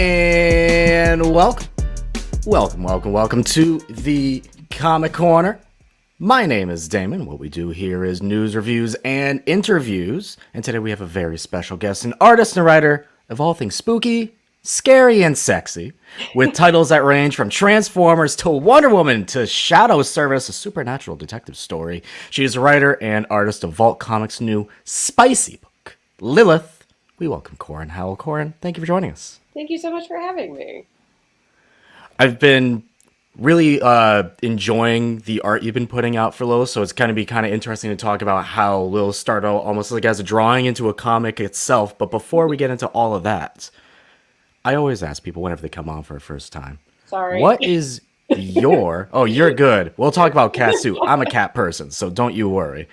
And welcome to the Comic Corner. My name is Damon. What we do here is news, reviews, and interviews. And today we have a very special guest, an artist and writer of all things spooky, scary, and sexy, with titles that range from Transformers to Wonder Woman to Shadow Service, a supernatural detective story. She is a writer and artist of Vault Comics' new spicy book, Lilith. We welcome Corin Howell. Corin, thank you for joining us. Thank you so much for having me. I've been really enjoying the art you've been putting out for Lilith, so it's going to be kind of interesting to talk about how Lilith started out almost like as a drawing into a comic itself. But before we get into all of that, I always ask people whenever they come on for a first time, Sorry. what is your... Oh, you're good. We'll talk about cats too. I'm a cat person, so don't you worry.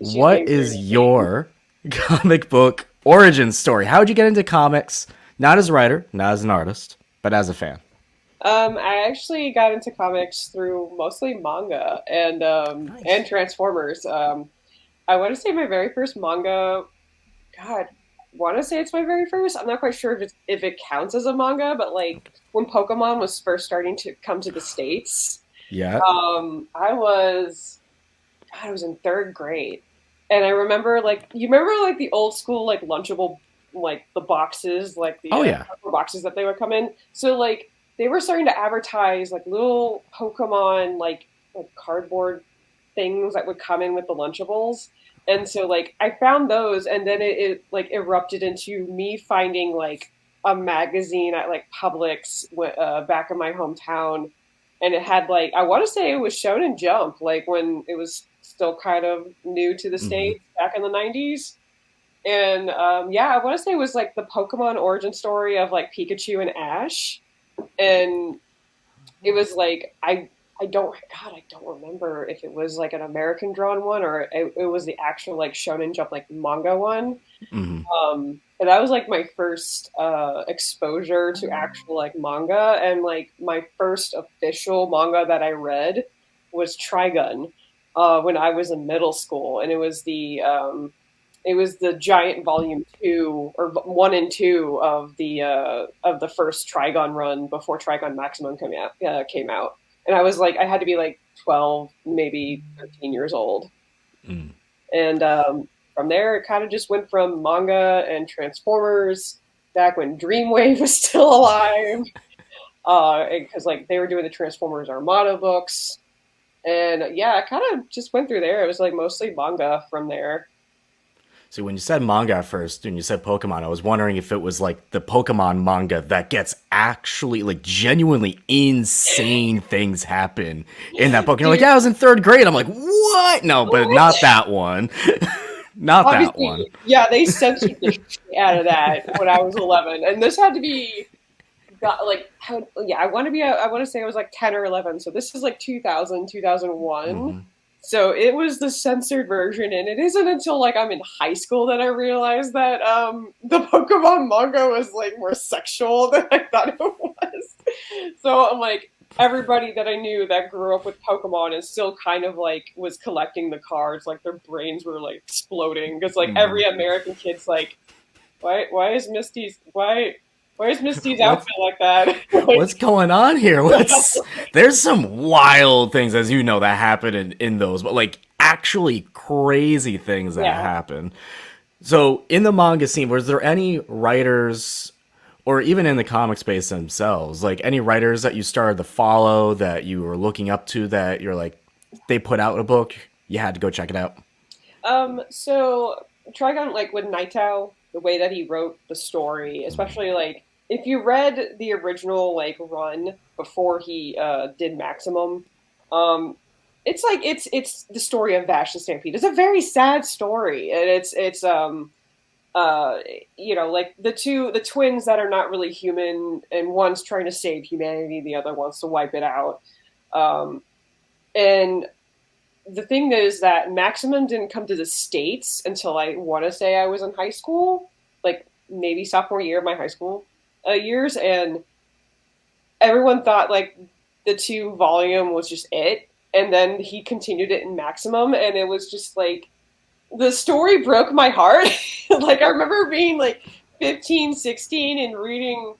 What is your comic book origin story? How did you get into comics? Not as a writer, not as an artist, but as a fan. I actually got into comics through mostly manga and Nice. and Transformers. I want to say my very first manga. God, want to say it's my very first. I'm not quite sure if it counts as a manga, but like when Pokemon was first starting to come to the States, Yeah. I was in third grade, and I remember like you remember like the old school like Lunchable like the boxes like the Oh, yeah. boxes that they would come in. So like they were starting to advertise like little Pokemon like cardboard things that would come in with the Lunchables. And so like I found those, and then it like erupted into me finding like a magazine at like Publix back in my hometown, and it had like I want to say it was Shonen Jump, like when it was still kind of new to the Hmm. States back in the 90s. And yeah, I want to say it was like the Pokemon origin story of like Pikachu and Ash, and it was like I don't remember if it was like an American drawn one or it was the actual like Shonen Jump like manga one. Hmm. And that was like my first exposure to actual like manga, and like my first official manga that I read was Trigun when I was in middle school, and it was the giant volume two or one and two of the first Trigon run before Trigon Maximum came out, and I was like I had to be like 12, maybe 13 years old, Mm. and from there it kind of just went from manga and Transformers back when Dreamwave was still alive, because like they were doing the Transformers Armada books, and yeah, I kind of just went through there. It was like mostly manga from there. See, when you said manga at first, and you said Pokemon, I was wondering if it was like the Pokemon manga that gets actually like genuinely insane things happen in that book. And you're like, Dude, yeah, I was in third grade. I'm like, what? No, but not that one. Not that one. obviously, yeah, they censored the shit out of that when I was 11, and this had to be got like how yeah I want to say I was like 10 or 11, so this is like 2000, 2001. Hmm. So it was the censored version, and it isn't until like I'm in high school that I realized that the Pokemon manga was like more sexual than I thought it was. So I'm like everybody that I knew that grew up with Pokemon and still kind of like was collecting the cards, like their brains were like exploding because like Hmm. every American kid's like, why is Misty's What outfit like that? Like, what's going on here? What's There's some wild things, as you know, that happen in those, but like actually crazy things that yeah. happen. So in the manga scene, was there any writers, or even in the comic space themselves, like any writers that you started to follow that you were looking up to that you're like, they put out a book, you had to go check it out? So Trigon, like with Naito, the way that he wrote the story, especially like if you read the original like run before he did Maximum, um, it's like it's the story of Vash the Stampede. It's a very sad story, and it's uh like the twins that are not really human, and one's trying to save humanity, the other wants to wipe it out. Um, and the thing is that Maximum didn't come to the States until I want to say I was in high school, like maybe sophomore year of my high school years, and everyone thought like the two volume was just it, and then he continued it in Maximum, and it was just like the story broke my heart. Like I remember being like 15, 16, and reading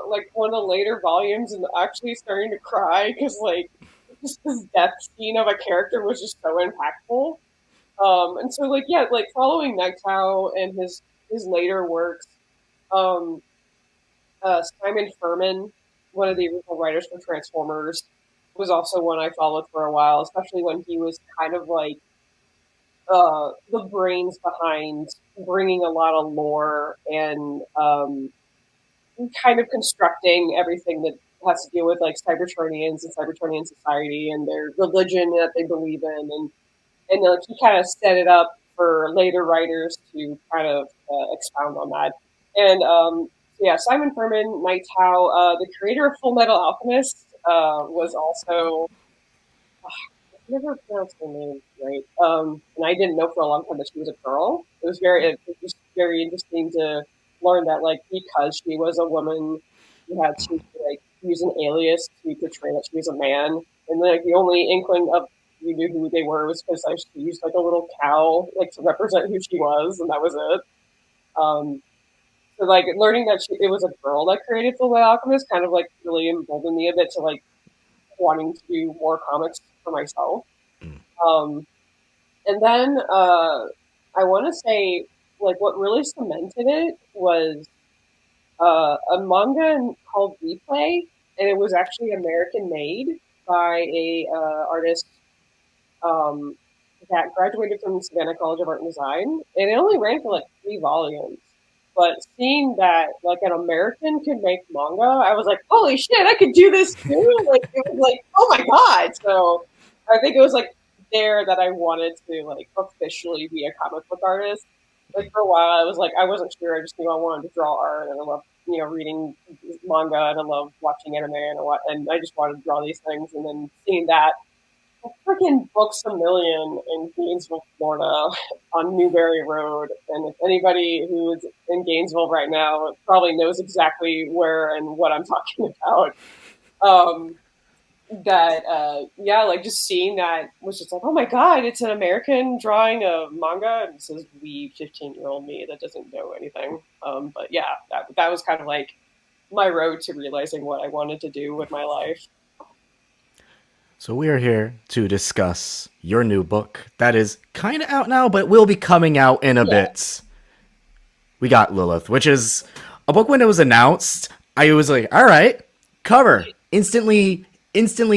like one of the later volumes and actually starting to cry because like just this death scene of a character was just so impactful. And so like yeah, like following Nighttow and his later works, um, Simon Furman, one of the original writers for Transformers, was also one I followed for a while, especially when he was kind of like the brains behind bringing a lot of lore and kind of constructing everything that has to deal with like Cybertronians and Cybertronian society and their religion that they believe in, and like he kind of set it up for later writers to kind of expound on that. And yeah, Simon Furman, Nighttow, the creator of Full Metal Alchemist, was also I never pronounced her name right. And I didn't know for a long time that she was a girl. It was just very interesting to learn that like because she was a woman, you had to like use an alias to portray that she was a man. And like the only inkling of you knew who they were was because she used like a little cow like to represent who she was, and that was it. Um, so like learning that it was a girl that created Full Metal Alchemist kind of like really emboldened me a bit to like wanting to do more comics for myself. Um, and then I want to say, like, what really cemented it was a manga called Replay, and it was actually American made by a artist um, that graduated from Savannah College of Art and Design, and it only ran for like 3 volumes. But seeing that like an American could make manga, I was like, holy shit, I could do this too! Like it was like, oh my god! So I think it was like there that I wanted to like officially be a comic book artist. Like for a while, I was like, I wasn't sure. I just knew I wanted to draw art, and I love reading manga, and I love watching anime, and I just wanted to draw these things. And then seeing that freaking Books a Million in Gainesville, Florida, on Newberry Road. And if anybody who is in Gainesville right now probably knows exactly where and what I'm talking about. Um, that yeah, like just seeing that was just like, oh my god, it's an American drawing a manga, and it says we 15-year-old me that doesn't know anything. But yeah, that was kind of like my road to realizing what I wanted to do with my life. So we are here to discuss your new book that is kind of out now, but will be coming out in a Yeah. bit. We got Lilith, which is a book when it was announced. I was like, all right, cover instantly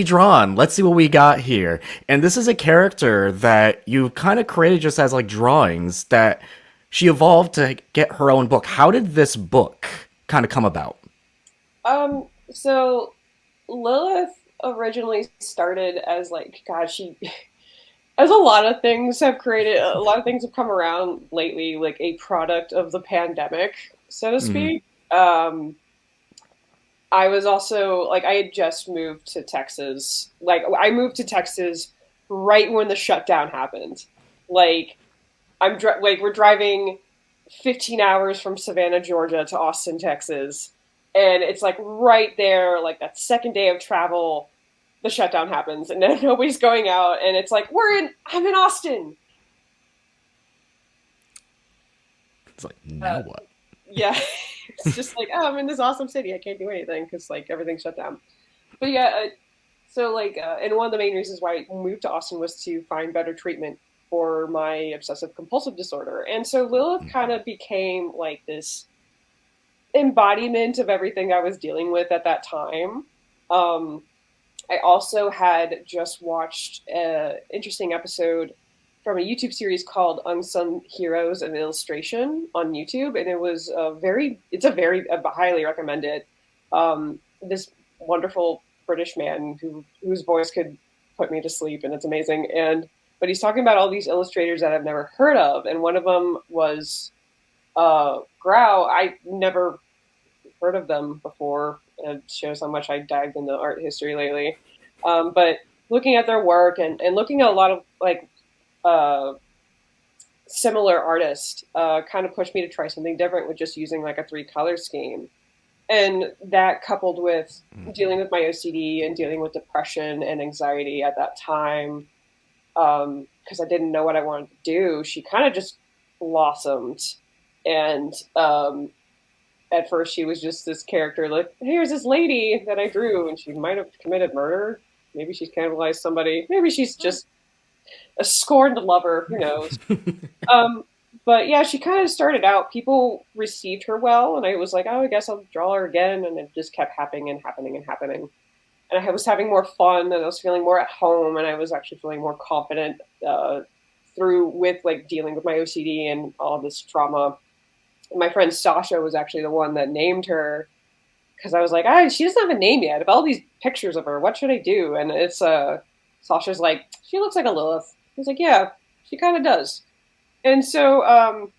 drawn. Let's see what we got here. And this is a character that you kind of created just as like drawings that she evolved to get her own book. How did this book kind of come about? So Lilith originally started as like, God, she, as a lot of things have created, a lot of things have come around lately, like a product of the pandemic, so to speak. I was also like, I had just moved to Texas. Like, I moved to Texas right when the shutdown happened. Like, like we're driving 15 hours from Savannah, Georgia to Austin, Texas. And it's like right there, like that second day of travel, the shutdown happens and then nobody's going out. And it's like, I'm in Austin. It's like, now Uh, what? yeah. It's just like, oh, I'm in this awesome city. I can't do anything because like everything's shut down. But yeah, so like, and one of the main reasons why I moved to Austin was to find better treatment for my obsessive compulsive disorder. And so Lilith kind of became like this embodiment of everything I was dealing with at that time. Um, I also had just watched an interesting episode from a YouTube series called Unsung Heroes of Illustration on YouTube, and it's a very highly recommended. This wonderful British man whose voice could put me to sleep, and it's amazing. But he's talking about all these illustrators that I've never heard of, and one of them was Grau. I never heard of them before. It shows how much I dived into art history lately. But looking at their work and looking at a lot of like uh, similar artists kind of pushed me to try something different with just using like a 3 color scheme. And that coupled with dealing with my OCD and dealing with depression and anxiety at that time, because I didn't know what I wanted to do, she kind of just blossomed. And at first she was just this character, like, here's this lady that I drew, and she might have committed murder. Maybe she's cannibalized somebody. Maybe she's just a scorned lover. Who knows? Um, but yeah, she kind of started out. People received her well, and I was like, oh, I guess I'll draw her again, and it just kept happening and happening and happening. And I was having more fun, and I was feeling more at home, and I was actually feeling more confident through with like dealing with my OCD and all this trauma. My friend Sasha was actually the one that named her because I was like, ah, she doesn't have a name yet. Of all these pictures of her, what should I do? And it's Sasha's like, she looks like a Lilith. I was like, yeah, she kind of does. And so,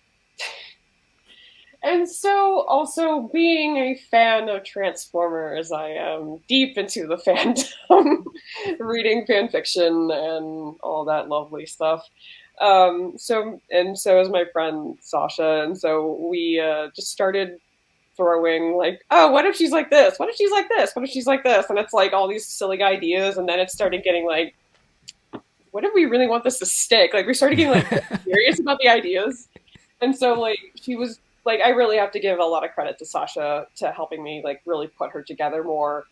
and so also being a fan of Transformers, I am deep into the fandom, reading fan fiction and all that lovely stuff. So is my friend Sasha, and so we just started throwing like, oh, what if she's like this? What if she's like this? What if she's like this? And it's like all these silly ideas, and then it started getting like, what if we really want this to stick? Like we started getting like serious about the ideas, and so like she was like, I really have to give a lot of credit to Sasha to helping me like really put her together more.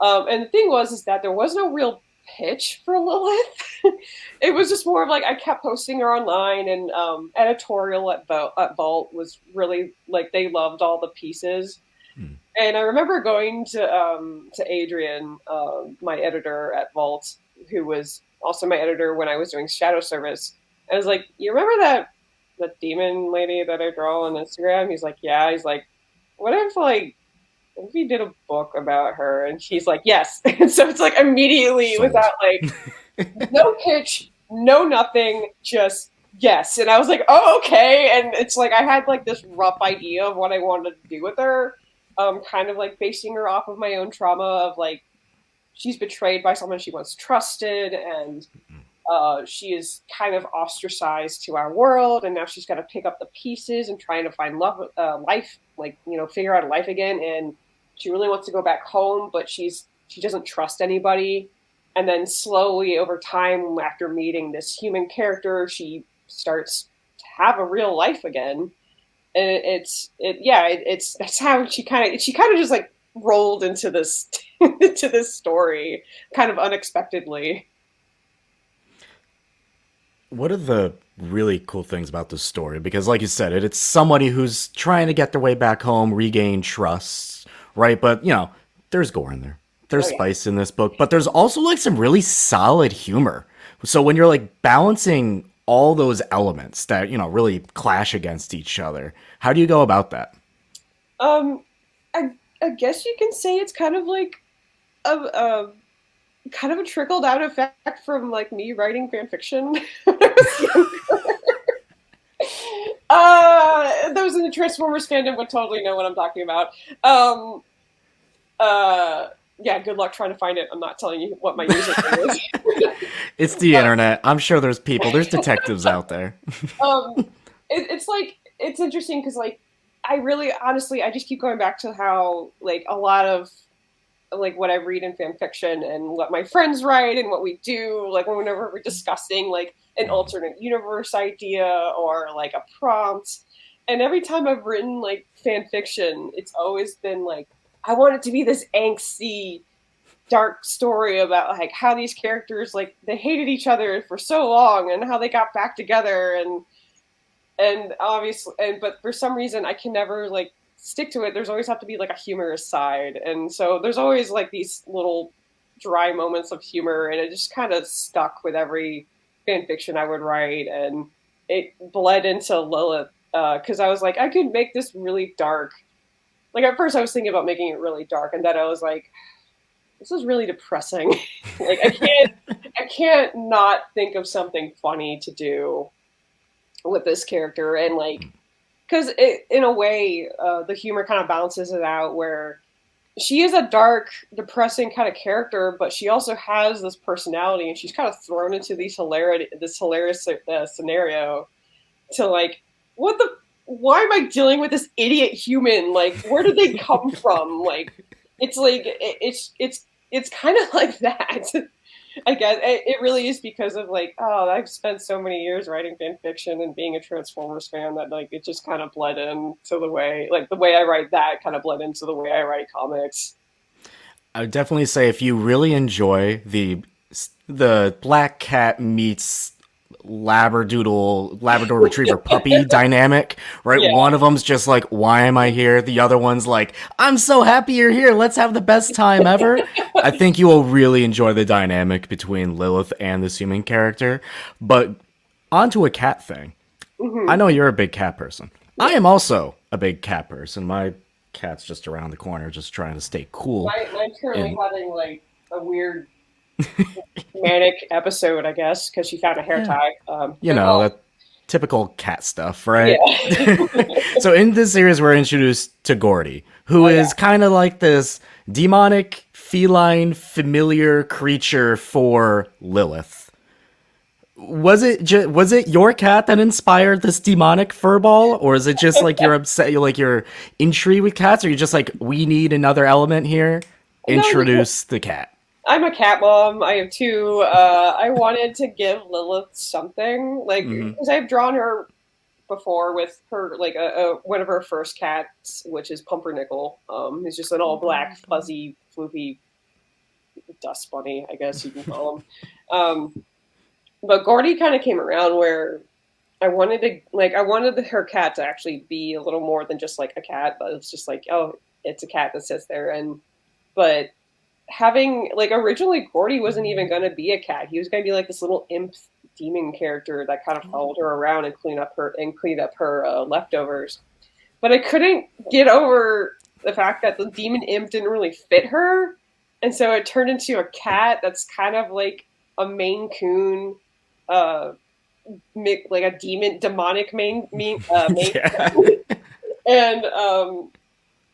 And the thing was is that there was no real pitch for Lilith. It was just more of like I kept posting her online, and editorial at Vault was really like they loved all the pieces. And I remember going to Adrian, my editor at Vault, who was also my editor when I was doing Shadow Service. I was like, you remember that demon lady that I draw on Instagram? He's like, yeah. He's like, what if like if we did a book about her? And she's like, yes. And so it's like immediately Sold. without like no pitch, no nothing, just yes. And I was like, oh, okay. And it's like I had like this rough idea of what I wanted to do with her. Kind of like basing her off of my own trauma of like she's betrayed by someone she once trusted, and she is kind of ostracized to our world, and now she's got to pick up the pieces and trying to find love, life, like figure out life again. And she really wants to go back home, but she doesn't trust anybody. And then slowly over time, after meeting this human character, she starts to have a real life again. And that's how she kind of just like rolled into this into this story kind of unexpectedly. What are the really cool things about this story? Because like you said, it's somebody who's trying to get their way back home, regain trust, right? But there's gore in there. There's spice in this book, but there's also like some really solid humor. So when you're like balancing all those elements that really clash against each other, how do you go about that? I guess you can say it's kind of like a kind of a trickle down effect from like me writing fan fiction. Those in the Transformers fandom would totally know what I'm talking about. Yeah, good luck trying to find it. I'm not telling you what my username is. It's the internet. I'm sure there's detectives out there. It's like it's interesting because like I really honestly I just keep going back to how like a lot of like what I read in fan fiction and what my friends write and what we do, like whenever we're discussing like an alternate universe idea or like a prompt. And every time I've written like fan fiction, it's always been like, I want it to be this angsty, dark story about like how these characters, like they hated each other for so long and how they got back together. And obviously, but for some reason I can never like stick to it. There's always have to be like a humorous side, and so there's always like these little dry moments of humor, and it just kind of stuck with every fan fiction I would write, and it bled into Lilith because I was like, I could make this really dark. Like at first I was thinking about making it really dark, and then I was like, this is really depressing. Like I can't not think of something funny to do with this character, and like because in a way, the humor kind of balances it out where she is a dark, depressing kind of character, but she also has this personality, and she's kind of thrown into this hilarious scenario to like, why am I dealing with this idiot human? Like, where did they come from? Like, it's like, it's kind of like that. I guess it really is because of like, oh, I've spent so many years writing fan fiction and being a Transformers fan that like it just kind of bled into the way, like the way I write that kind of bled into the way I write comics. I would definitely say if you really enjoy the black cat meets Labrador Retriever puppy dynamic, right? Yeah. One of them's just like, "Why am I here?" The other one's like, "I'm so happy you're here. Let's have the best time ever." I think you will really enjoy the dynamic between Lilith and this human character. But onto a cat thing. I Hmm. know you're a big cat person. I Yeah. am also a big cat person. My cat's just around the corner, just trying to stay cool. Mine's currently And having like a weird manic episode, I guess, because she found a hair yeah, tie. you know, that typical cat stuff, right? Yeah. So in this series, we're introduced to Gordy, who Oh is yeah. kind of like this demonic, feline, familiar creature for Lilith. Was it your cat that inspired this demonic furball, or is it just like you're upset, you're intrigued with cats, or you're just like, we need another element here, No, introduce the cat? I'm a cat mom. I have two. I wanted to give Lilith something, like Hmm. because I've drawn her before with her, like one of her first cats, which is Pumpernickel. He's just an all black, fuzzy, floopy dust bunny, I guess you can call him. But Gordy kind of came around where I wanted her cat to actually be a little more than just like a cat, but it's just like, oh, it's a cat that sits there. And but having like originally Gordy wasn't even going to be a cat. He was going to be like this little imp demon character that kind of followed her around and cleaned up her leftovers. But I couldn't get over the fact that the demon imp didn't really fit her, and so it turned into a cat that's kind of like a Maine Coon, uh, like a demonic Maine, Yeah. and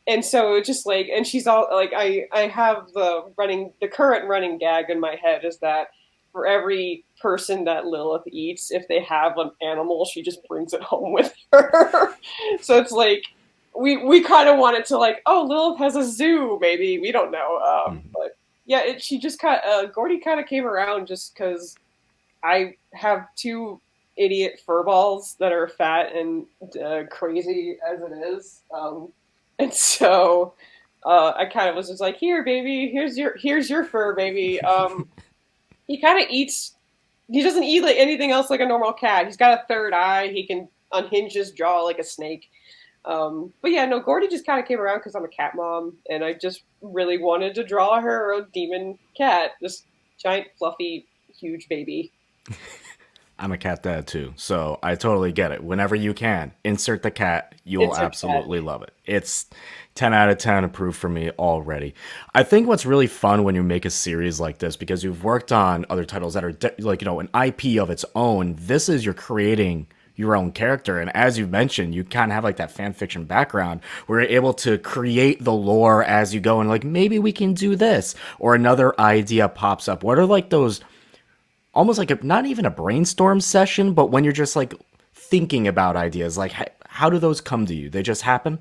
and so it just like, and she's all like, I have the current running gag in my head is that for every person that Lilith eats, if they have an animal, she just brings it home with her. So it's like we kind of wanted to like, oh, Lilith has a zoo, maybe, we don't know, but yeah, she just kind of Gordy kind of came around just because I have two idiot furballs that are fat and crazy as it is. And so I kind of was just like, "Here, baby, here's your fur, baby." He kind of eats. He doesn't eat like anything else like a normal cat. He's got a third eye. He can unhinge his jaw like a snake. But yeah, no, Gordy just kind of came around because I'm a cat mom, and I just really wanted to draw her a demon cat, this giant, fluffy, huge baby. I'm a cat dad too, so I totally get it. Whenever you can, insert the cat. You'll It's her cat. absolutely love it. It's 10 out of 10 approved for me already. I think what's really fun when you make a series like this, because you've worked on other titles that are like, an IP of its own, this is you're creating your own character. And as you mentioned, you kind of have like that fan fiction background where you're able to create the lore as you go and like, maybe we can do this, or another idea pops up. What are like those almost like not even a brainstorm session, but when you're just like thinking about ideas, like how do those come to you? They just happen?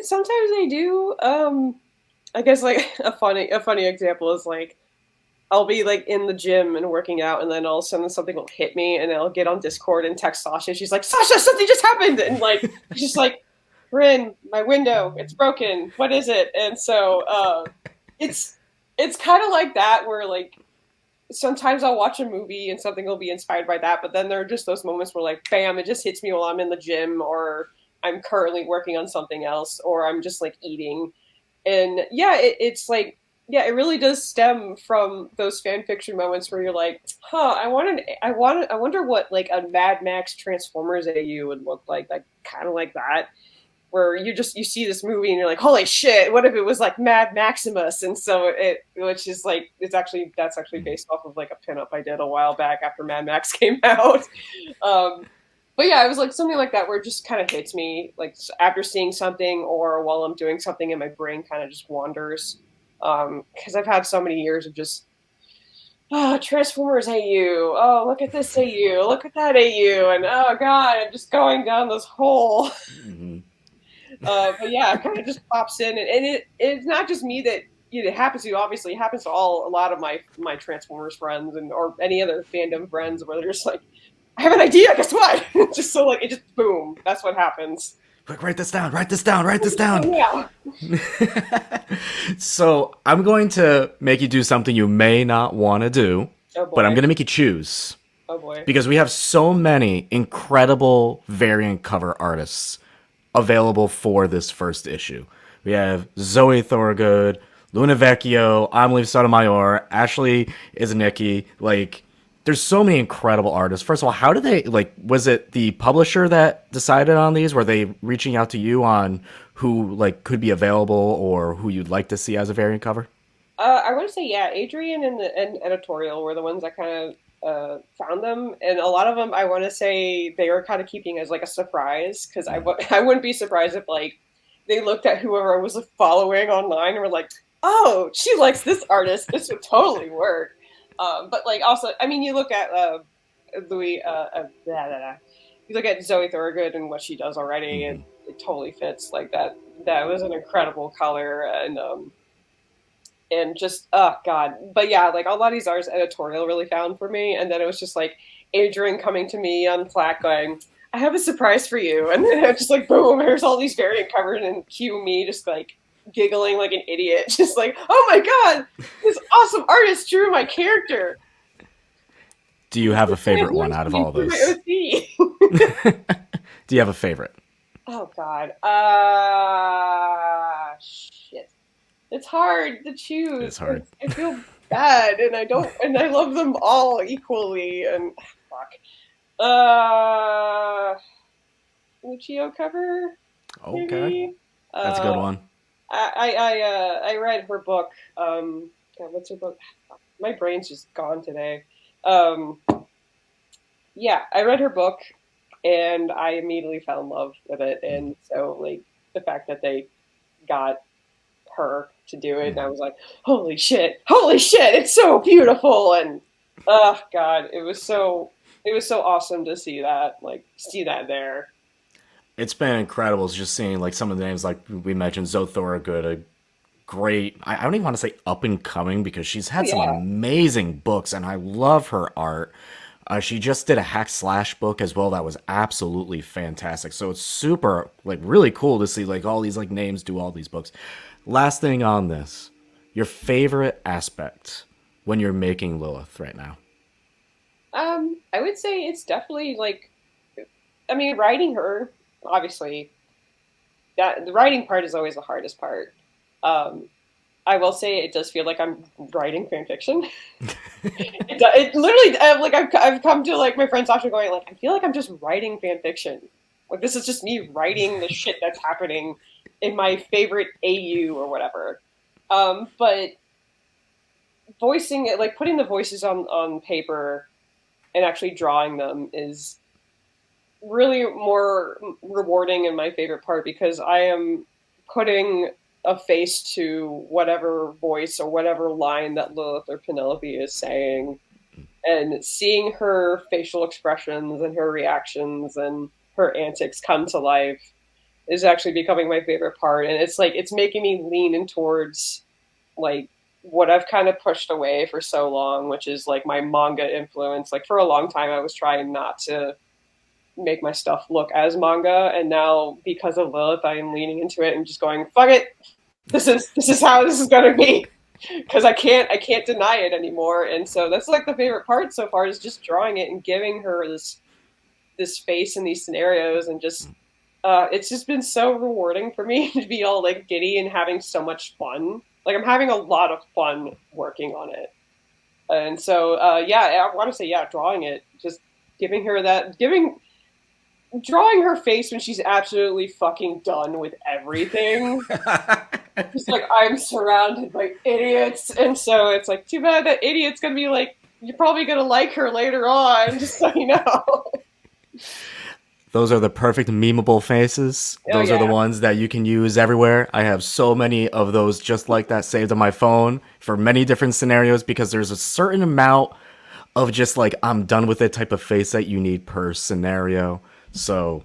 Sometimes they do. I guess like a funny example is like I'll be like in the gym and working out, and then all of a sudden something will hit me, and I'll get on Discord and text Sasha. She's like, "Sasha, something just happened," and like she's just like, "Rin, my window, it's broken. What is it?" And so it's it's kind of like that where like sometimes I'll watch a movie and something will be inspired by that, but then there are just those moments where like, bam, it just hits me while I'm in the gym, or I'm currently working on something else, or I'm just like eating, and yeah, it's like, yeah, it really does stem from those fan fiction moments where you're like, huh, I wonder what like a Mad Max Transformers AU would look like kind of like that, where you see this movie and you're like, holy shit, what if it was like Mad Maximus? And so which is like, that's actually based off of like a pinup I did a while back after Mad Max came out. Um, but yeah, it was like something like that where it just kind of hits me like after seeing something or while I'm doing something and my brain kind of just wanders. Because I've had so many years of just, oh, Transformers AU, oh, look at this AU, look at that AU, and oh god, I'm just going down this hole. Hmm. But yeah, it kind of just pops in, and it's not just me that it happens to obviously it happens to a lot of my Transformers friends and or any other fandom friends where they're just like, I have an idea. Guess what? Just so like it just boom. That's what happens. Quick, write this down. Write this down. Write this down. Yeah. So I'm going to make you do something you may not want to do, Oh boy. but I'm going to make you choose. Oh boy. Because we have so many incredible variant cover artists available for this first issue. We have Zoe Thorogood, Luna Vecchio, Amelie Sotomayor, Ashley Iznicki. Like, there's so many incredible artists. First of all, how did they, like, was it the publisher that decided on these? Were they reaching out to you on who, like, could be available or who you'd like to see as a variant cover? I want to say yeah. Adrian and editorial were the ones that kind of found them, and a lot of them I want to say they were kind of keeping as like a surprise because I wouldn't be surprised if like they looked at whoever I was following online and were like, oh, she likes this artist. This would totally work. But like also, I mean, you look at Louis, you look at Zoe Thorogood and what she does already, and it totally fits. Like that was an incredible color and just oh god. But yeah, like a lot of these artists editorial really found for me, and then it was just like Adrian coming to me on Slack going, I have a surprise for you, and then just like boom, here's all these variant covers and cue me just like giggling like an idiot, just like, oh my god, this awesome artist drew my character. Do you have a favorite one out of all those? Do you have a favorite? Oh god. Shit. It's hard to choose. It's hard. I feel bad and I love them all equally and fuck. Lucio cover? Okay. Maybe? That's a good one. I read her book. God, what's her book? My brain's just gone today. Yeah, I read her book, and I immediately fell in love with it. And so, like, the fact that they got her to do it, and I was like, holy shit, it's so beautiful. And oh god, it was so awesome to see that there. It's been incredible just seeing like some of the names like we mentioned, Zoe Thorogood, a great, I don't even want to say up and coming because she's had some amazing books and I love her art. She just did a hack slash book as well that was absolutely fantastic. So it's super like really cool to see like all these like names do all these books. Last thing on this, your favorite aspect when you're making Lilith right now? I would say it's definitely like, I mean, writing her, obviously, that the writing part is always the hardest part. I will say it does feel like I'm writing fan fiction. it literally, like I've come to like my friends actually going like, I feel like I'm just writing fan fiction. Like this is just me writing the shit that's happening in my favorite AU or whatever. But voicing it, like putting the voices on paper and actually drawing them is really more rewarding and my favorite part because I am putting a face to whatever voice or whatever line that Lilith or Penelope is saying and seeing her facial expressions and her reactions and her antics come to life is actually becoming my favorite part. And it's like, it's making me lean in towards like what I've kind of pushed away for so long, which is like my manga influence. Like for a long time, I was trying not to make my stuff look as manga, and now because of Lilith, I am leaning into it and just going, "Fuck it, this is how this is gonna be," because I can't deny it anymore. And so that's like the favorite part so far is just drawing it and giving her this face in these scenarios, and just it's just been so rewarding for me to be all like giddy and having so much fun. Like I'm having a lot of fun working on it, and so yeah, I want to say drawing it, just giving her drawing her face when she's absolutely fucking done with everything. Just like, I'm surrounded by idiots. And so it's like, too bad that idiot's gonna be like, you're probably gonna like her later on, just so you know. Those are the perfect memeable faces. Those are the ones that you can use everywhere. I have so many of those just like that saved on my phone for many different scenarios because there's a certain amount of just like, I'm done with it type of face that you need per scenario. So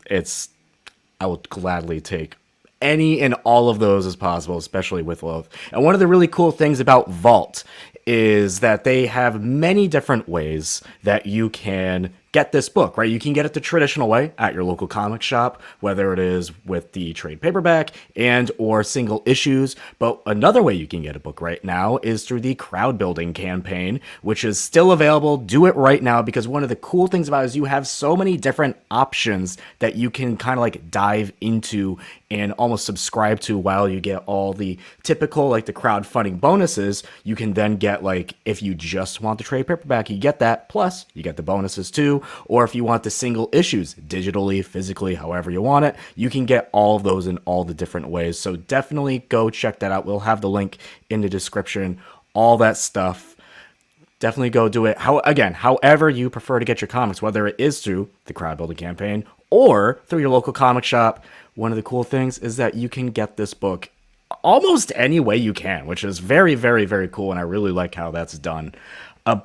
I will gladly take any and all of those as possible, especially with Lilith. And one of the really cool things about Vault is that they have many different ways that you can get this book, right? You can get it the traditional way at your local comic shop, whether it is with the trade paperback and or single issues. But another way you can get a book right now is through the crowd building campaign, which is still available. Do it right now, because one of the cool things about it is you have so many different options that you can kind of like dive into and almost subscribe to while you get all the typical, like the crowdfunding bonuses. You can then get, like, if you just want the trade paperback, you get that, plus you get the bonuses too. Or if you want the single issues digitally, physically, however you want it, you can get all of those in all the different ways. So definitely go check that out. We'll have the link in the description, all that stuff. Definitely go do it. However you prefer to get your comics, whether it is through the crowd building campaign or through your local comic shop. One of the cool things is that you can get this book almost any way you can, which is very, very, very cool. And I really like how that's done.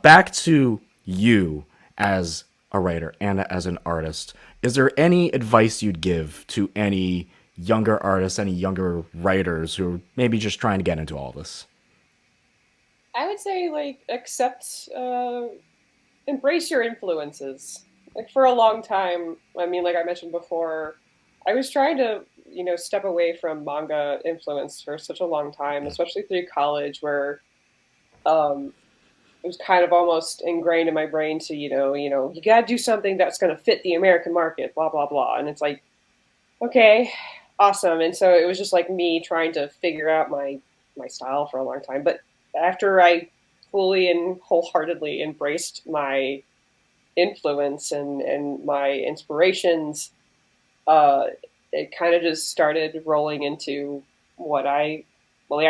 Back to you as a writer and as an artist. Is there any advice you'd give to any younger artists, any younger writers who are maybe just trying to get into all this? I would say, like, embrace your influences. Like, for a long time, I mean, like I mentioned before, I was trying to, step away from manga influence for such a long time, especially through college, where um, it was kind of almost ingrained in my brain to, you got to do something that's going to fit the American market, blah, blah, blah. And it's like, okay, awesome. And so it was just like me trying to figure out my style for a long time. But after I fully and wholeheartedly embraced my influence and my inspirations, it kind of just started rolling into I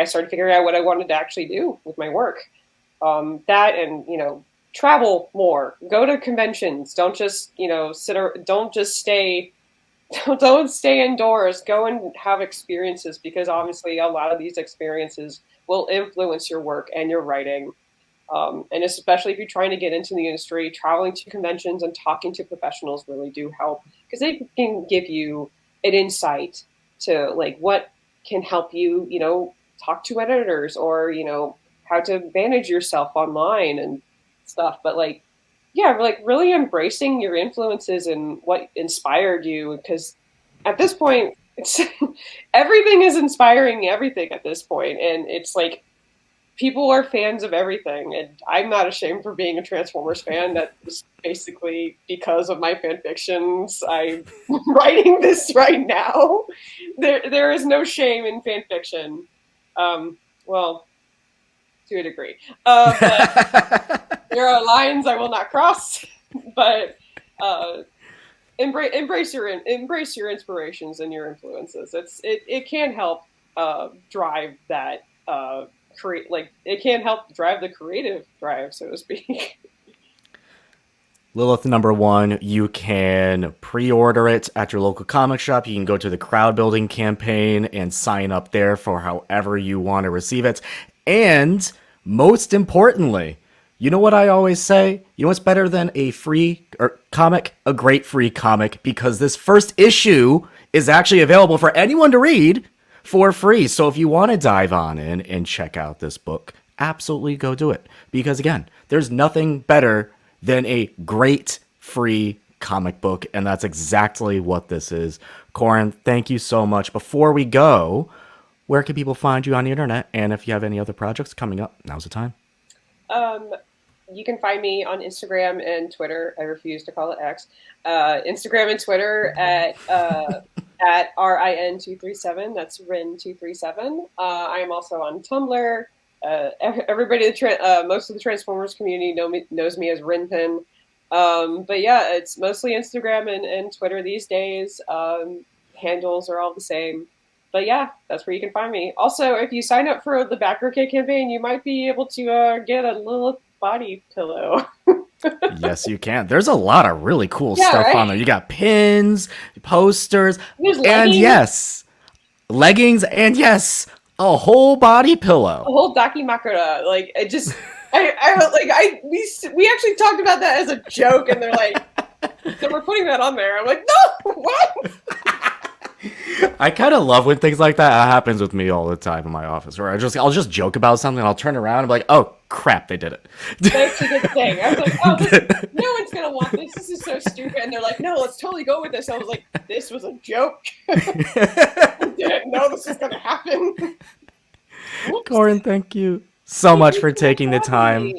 started figuring out what I wanted to actually do with my work. That and, travel more, go to conventions, don't just, don't just stay, don't stay indoors, go and have experiences, because obviously a lot of these experiences will influence your work and your writing. And especially if you're trying to get into the industry, traveling to conventions and talking to professionals really do help, because they can give you an insight to, like, what can help you, talk to editors, or, how to manage yourself online and stuff. But, like, yeah, like, really embracing your influences and what inspired you, because at this point, it's everything is inspiring everything at this point, and it's like people are fans of everything, and I'm not ashamed for being a Transformers fan. That is basically because of my fan fictions. I'm writing this right now. There is no shame in fan fiction. Well, to a degree. But there are lines I will not cross. But embrace your inspirations and your influences. It can help drive that. It can help drive the creative drive, so to speak. Lilith #1, you can pre-order it at your local comic shop. You can go to the crowd building campaign and sign up there for however you want to receive it. And most importantly, you know what I always say? You know what's better than a free comic? A great free comic, because this first issue is actually available for anyone to read for free. So if you want to dive on in and check out this book, absolutely go do it. Because again, there's nothing better than a great free comic book, and that's exactly what this is. Corin, thank you so much. Before we go, where can people find you on the internet? And if you have any other projects coming up, now's the time. You can find me on Instagram and Twitter. I refuse to call it X. Instagram and Twitter at RIN237. That's RIN237. I am also on Tumblr. Everybody, most of the Transformers community knows me as Rinpin. But yeah, it's mostly Instagram and Twitter these days. Handles are all the same. But yeah, that's where you can find me. Also, if you sign up for the Backer Kit campaign, you might be able to get a little body pillow. Yes, you can. There's a lot of really cool stuff on there. You got pins, posters, and yes, leggings, and yes, a whole body pillow. A whole dakimakura. Like, it just, we actually talked about that as a joke, and they're like, so we're putting that on there. I'm like, no, what? I kind of love when things like that happens with me all the time in my office, where I'll just joke about something, and I'll turn around and be like, "Oh crap, they did it." They actually did the thing. I was like, oh, no one's gonna want this. This is so stupid. And they're like, no, let's totally go with this. I was like, this was a joke. I didn't know this was gonna happen. Corin, thank you so much for taking the time.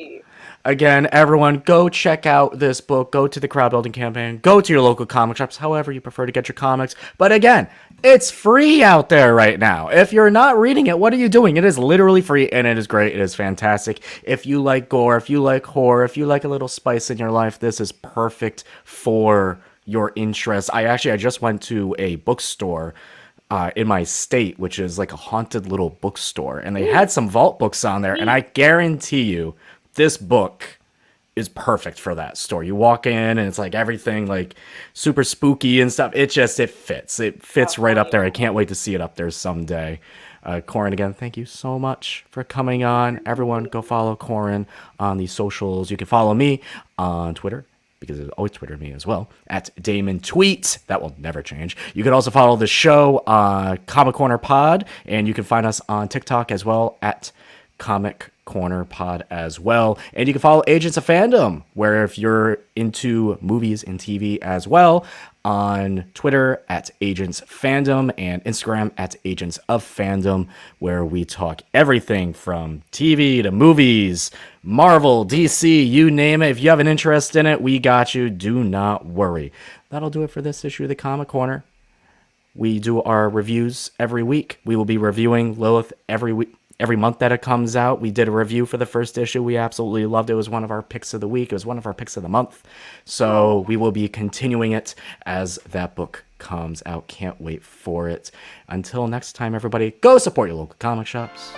Again, everyone, go check out this book. Go to the crowd building campaign. Go to your local comic shops, however you prefer to get your comics. But again, it's free out there right now. If you're not reading it, what are you doing? It is literally free, and it is great. It is fantastic. If you like gore, if you like horror, if you like a little spice in your life, this is perfect for your interests. I just went to a bookstore in my state, which is like a haunted little bookstore, and they had some Vault books on there, and I guarantee you this book is perfect for that store. You walk in and it's like everything like super spooky and stuff. It fits right up there. I can't wait to see it up there someday. Corin, again, thank you so much for coming on. Everyone, go follow Corin on the socials. You can follow me on Twitter, because there's always Twitter me as well, at Damon Tweet. That will never change. You can also follow the show, Comic Corner Pod, and you can find us on TikTok as well, at Comic Corner Pod as well. And you can follow Agents of Fandom, where if you're into movies and TV as well, on Twitter at Agents Fandom and Instagram at Agents of Fandom, where we talk everything from TV to movies, Marvel, DC, you name it. If you have an interest in it, we got you. Do not worry. That'll do it for this issue of the Comic Corner. We do our reviews every week. We will be reviewing Lilith every week. Every month that it comes out. We did a review for the first issue. We absolutely loved it. It was one of our picks of the week. It was one of our picks of the month. So we will be continuing it as that book comes out. Can't wait for it. Until next time, everybody, go support your local comic shops.